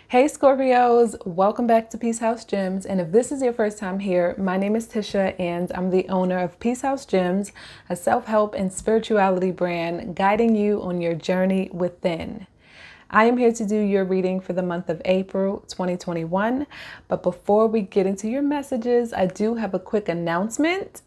Hey Scorpios, welcome back to Haus Gems. And if this is your first time here, my name is Tisha and I'm the owner of Haus Gems, a self-help and spirituality brand guiding you on your journey within. I am here to do your reading for the month of April 2021. But before we get into your messages, I do have a quick announcement.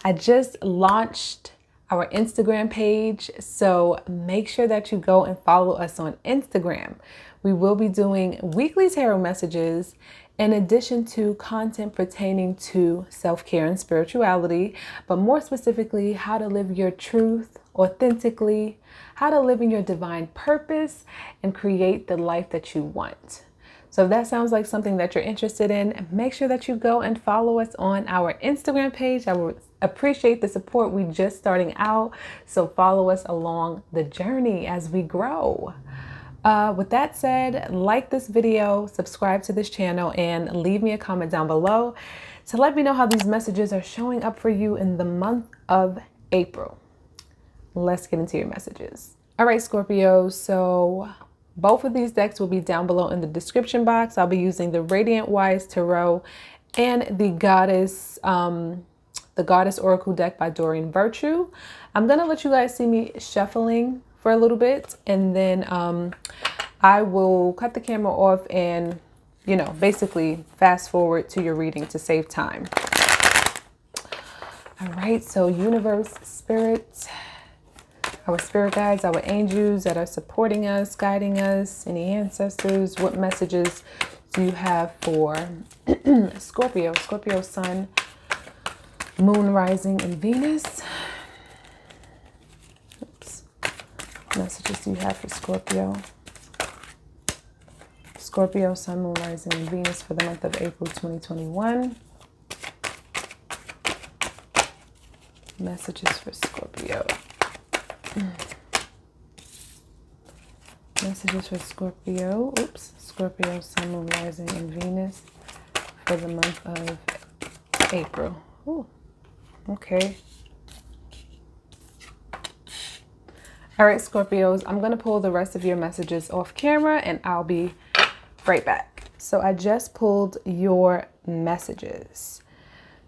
I just launched our Instagram page, so make sure that you go and follow us on Instagram. We will be doing weekly tarot messages in addition to content pertaining to self-care and spirituality, but more specifically, how to live your truth authentically, how to live in your divine purpose and create the life that you want. So if that sounds like something that you're interested in, make sure that you go and follow us on our Instagram page. I would appreciate the support. We just starting out, so follow us along the journey as we grow. With that said, like this video, subscribe to this channel, and leave me a comment down below to let me know how these messages are showing up for you in the month of April. Let's get into your messages. All right, Scorpio, so both of these decks will be down below in the description box. I'll be using the Radiant Wise Tarot and the Goddess Oracle deck by Doreen Virtue. I'm gonna let you guys see me shuffling for a little bit, and then I will cut the camera off and, basically fast forward to your reading to save time. All right, so universe, spirit, our spirit guides, our angels that are supporting us, guiding us, any ancestors, what messages do you have for Scorpio, Sun, Moon, Rising, and Venus? Messages do you have for Scorpio? Scorpio, Sun, Moon, Rising, and Venus for the month of April 2021. Messages for Scorpio. Messages for Scorpio. Scorpio, Sun, Moon, Rising, and Venus for the month of April. Ooh, okay. All right, Scorpios, I'm going to pull the rest of your messages off camera and I'll be right back. So I just pulled your messages.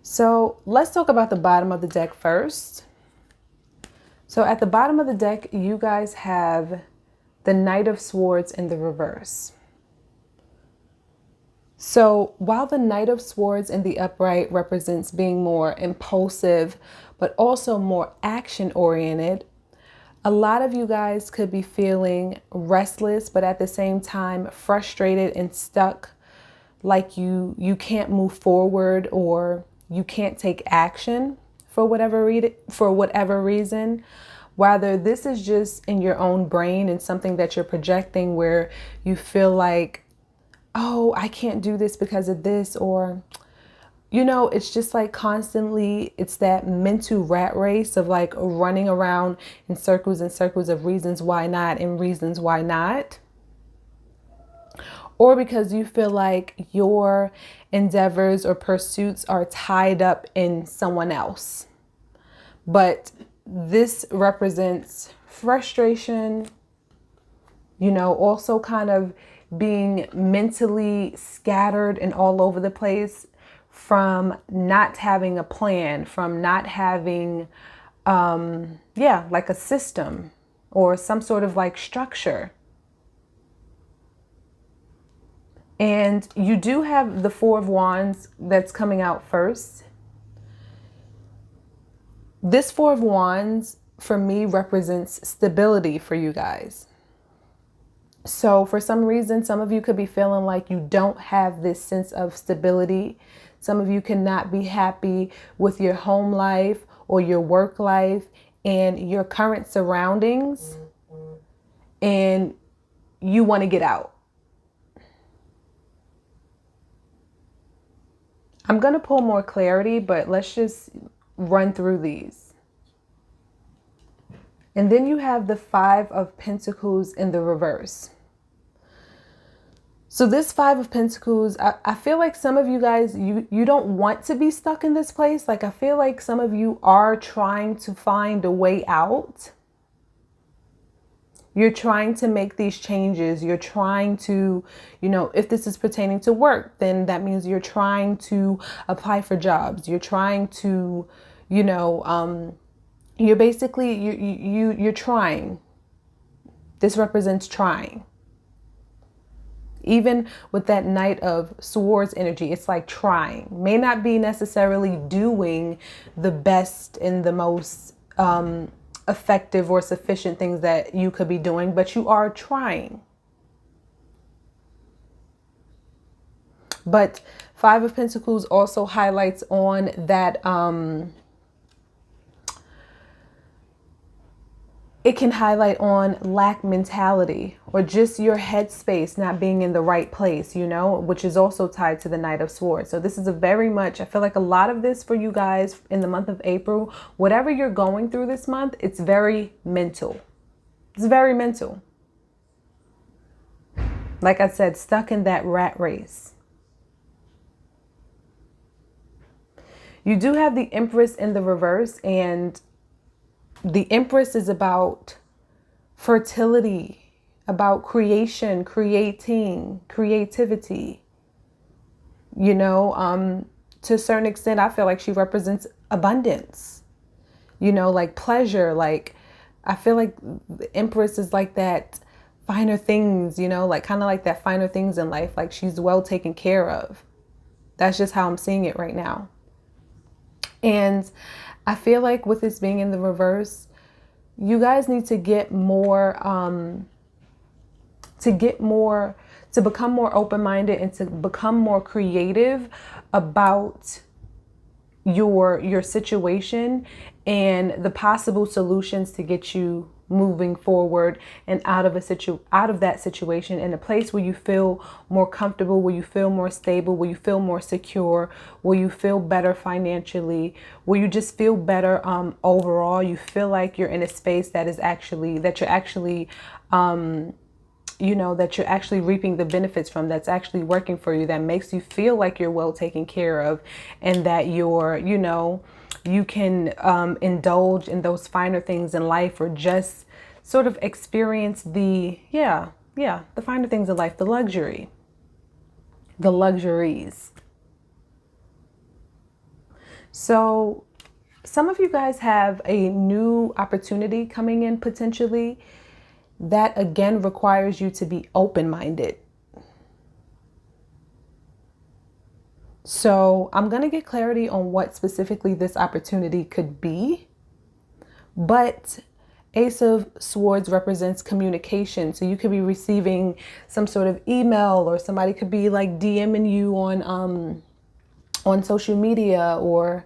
So let's talk about the bottom of the deck first. So at the bottom of the deck, you guys have the Knight of Swords in the reverse. So while the Knight of Swords in the upright represents being more impulsive, but also more action oriented, a lot of you guys could be feeling restless, but at the same time frustrated and stuck, like you can't move forward or you can't take action for whatever reason. Whether this is just in your own brain and something that you're projecting where you feel like, oh, I can't do this because of this, or it's just like constantly, it's that mental rat race of like running around in circles and circles of reasons why not and reasons why not. Or because you feel like your endeavors or pursuits are tied up in someone else. But this represents frustration, also kind of being mentally scattered and all over the place, from not having a plan, from not having, like a system or some sort of like structure. And you do have the Four of Wands that's coming out first. This Four of Wands for me represents stability for you guys. So for some reason, some of you could be feeling like you don't have this sense of stability. Some of you cannot be happy with your home life or your work life and your current surroundings, and you want to get out. I'm going to pull more clarity, but let's just run through these. And then you have the Five of Pentacles in the reverse. So this Five of Pentacles, I feel like some of you guys, you don't want to be stuck in this place. Like, I feel like some of you are trying to find a way out. You're trying to make these changes. You're trying to, if this is pertaining to work, then that means you're trying to apply for jobs. You're trying to, you're basically, you're trying. This represents trying. Even with that Knight of Swords energy, it's like trying. May not be necessarily doing the best and the most effective or sufficient things that you could be doing, but you are trying. But Five of Pentacles also highlights on that it can highlight on lack mentality or just your headspace not being in the right place, which is also tied to the Knight of Swords. So this is a very much, I feel like a lot of this for you guys in the month of April, whatever you're going through this month, it's very mental. It's very mental. Like I said, stuck in that rat race. You do have the Empress in the reverse, and the Empress is about fertility, about creation, creativity. To a certain extent, I feel like she represents abundance, like pleasure. Like, I feel like the Empress is like that finer things, like kind of like that finer things in life. Like she's well taken care of. That's just how I'm seeing it right now. And I feel like with this being in the reverse, you guys need to get more, to become more open-minded and to become more creative about your situation and the possible solutions to get you moving forward and out of that situation in a place where you feel more comfortable, where you feel more stable, where you feel more secure, where you feel better financially, where you just feel better overall. You feel like you're in a space that you're actually reaping the benefits from, that's actually working for you, that makes you feel like you're well taken care of, and that you can indulge in those finer things in life, or just sort of experience the finer things in life, the luxuries. So some of you guys have a new opportunity coming in potentially that again requires you to be open-minded. So I'm going to get clarity on what specifically this opportunity could be. But Ace of Swords represents communication. So you could be receiving some sort of email, or somebody could be like DMing you on social media, or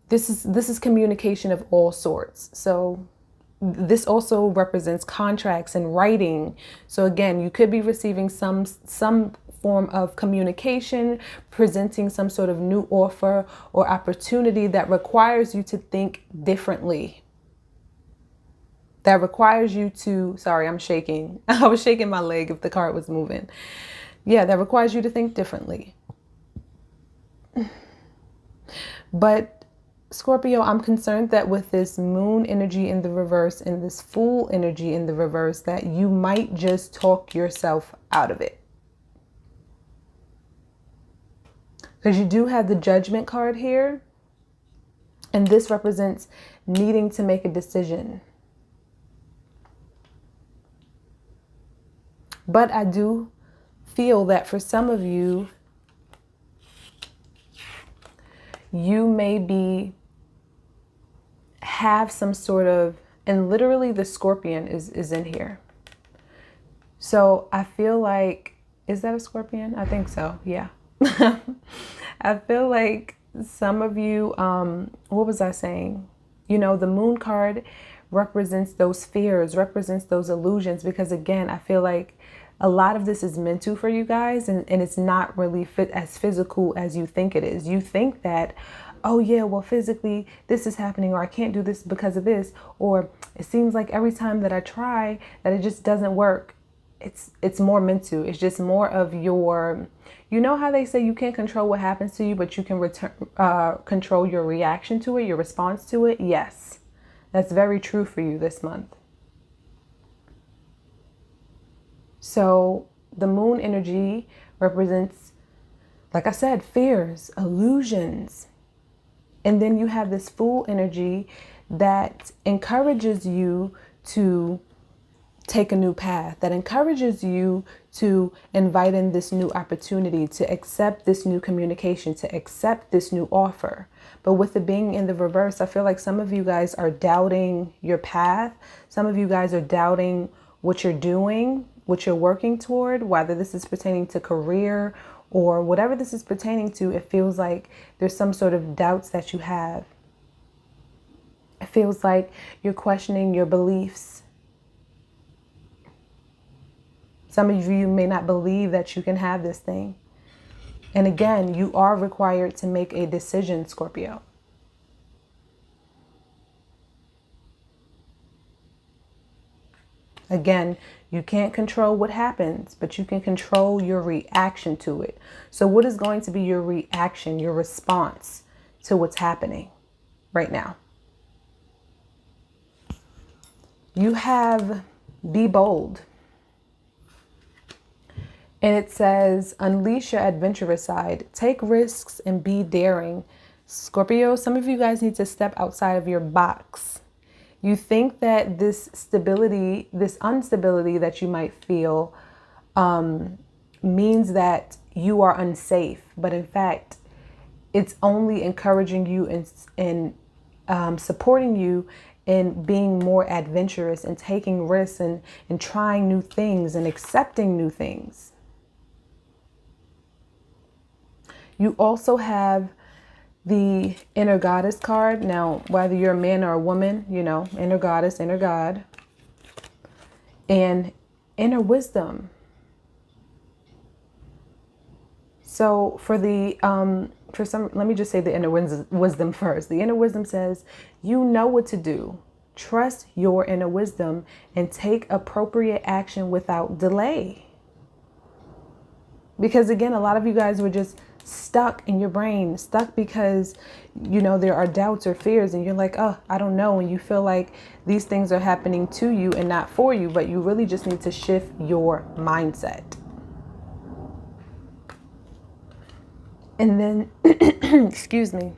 this is communication of all sorts. So this also represents contracts and writing. So again, you could be receiving some form of communication, presenting some sort of new offer or opportunity that requires you to think differently. That requires you to, sorry, I'm shaking. I was shaking my leg if the card was moving. Yeah, that requires you to think differently. But Scorpio, I'm concerned that with this moon energy in the reverse and this fool energy in the reverse, that you might just talk yourself out of it. Because you do have the Judgment card here. And this represents needing to make a decision. But I do feel that for some of you, you maybe have some sort of, and literally the Scorpion is in here. So I feel like, is that a Scorpion? I think so. Yeah. I feel like some of you, what was I saying? The Moon card represents those fears, represents those illusions, because again, I feel like a lot of this is mental for you guys, and it's not really as physical as you think it is. You think that, oh yeah, well, physically this is happening, or I can't do this because of this, or it seems like every time that I try that it just doesn't work. It's more mental. It's just more of your, how they say you can't control what happens to you, but you can control your reaction to it, your response to it. Yes, that's very true for you this month. So the moon energy represents, like I said, fears, illusions. And then you have this Fool energy that encourages you to take a new path, that encourages you to invite in this new opportunity, to accept this new communication, to accept this new offer. But with it being in the reverse, I feel like some of you guys are doubting your path. Some of you guys are doubting what you're doing, what you're working toward, whether this is pertaining to career or whatever this is pertaining to. It feels like there's some sort of doubts that you have. It feels like you're questioning your beliefs. Some of you may not believe that you can have this thing. And again, you are required to make a decision, Scorpio. Again, you can't control what happens, but you can control your reaction to it. So what is going to be your reaction, your response to what's happening right now? You have be bold. And it says, unleash your adventurous side. Take risks and be daring. Scorpio, some of you guys need to step outside of your box. You think that this stability, this instability that you might feel means that you are unsafe. But in fact, it's only encouraging you and supporting you in being more adventurous and taking risks and trying new things and accepting new things. You also have the inner goddess card. Now, whether you're a man or a woman, you know, inner goddess, inner god, and inner wisdom. So let me just say the inner wisdom first. The inner wisdom says, you know what to do. Trust your inner wisdom and take appropriate action without delay. Because again, a lot of you guys were just stuck in your brain, stuck because, you know, there are doubts or fears and you're like, oh, I don't know. And you feel like these things are happening to you and not for you, but you really just need to shift your mindset. And then, excuse me,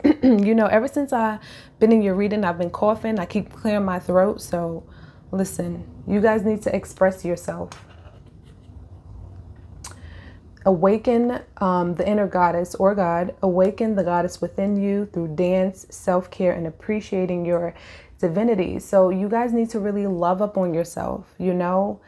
you know, ever since I've been in your reading, I've been coughing. I keep clearing my throat. So listen, you guys need to express yourself. Awaken the inner goddess or God. Awaken the goddess within you through dance, self-care, and appreciating your divinity. So you guys need to really love up on yourself, you know.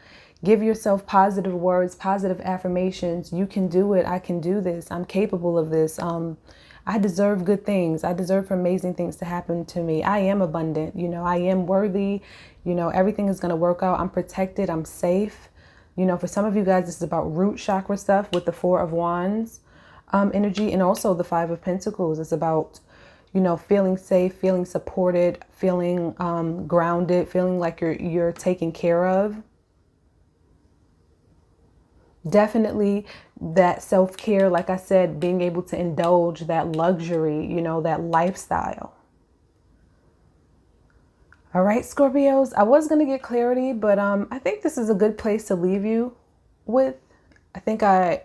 Give yourself positive words, positive affirmations. You can do it. I can do this. I'm capable of this. I deserve good things. I deserve amazing things to happen to me. I am abundant. You know, I am worthy. You know, everything is going to work out. I'm protected. I'm safe. You know, for some of you guys, this is about root chakra stuff with the 4 of Wands energy, and also the 5 of Pentacles. It's about, you know, feeling safe, feeling supported, feeling grounded, feeling like you're taken care of. Definitely that self-care, like I said, being able to indulge that luxury, you know, that lifestyle. All right, Scorpios, I was going to get clarity, but I think this is a good place to leave you with. I think I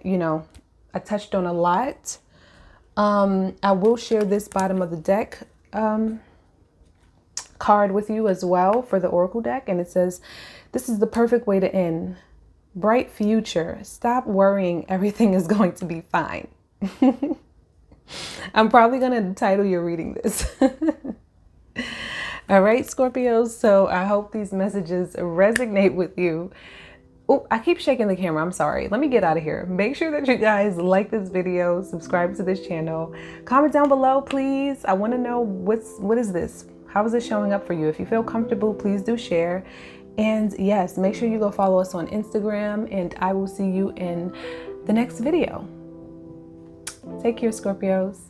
touched on a lot. I will share this bottom of the deck card with you as well for the Oracle deck. And it says, this is the perfect way to end. Bright future. Stop worrying. Everything is going to be fine. I'm probably going to title your reading this. All right, Scorpios. So I hope these messages resonate with you. Oh, I keep shaking the camera. I'm sorry. Let me get out of here. Make sure that you guys like this video, subscribe to this channel, comment down below, please. I want to know what is this? How is it showing up for you? If you feel comfortable, please do share. And yes, make sure you go follow us on Instagram, and I will see you in the next video. Take care, Scorpios.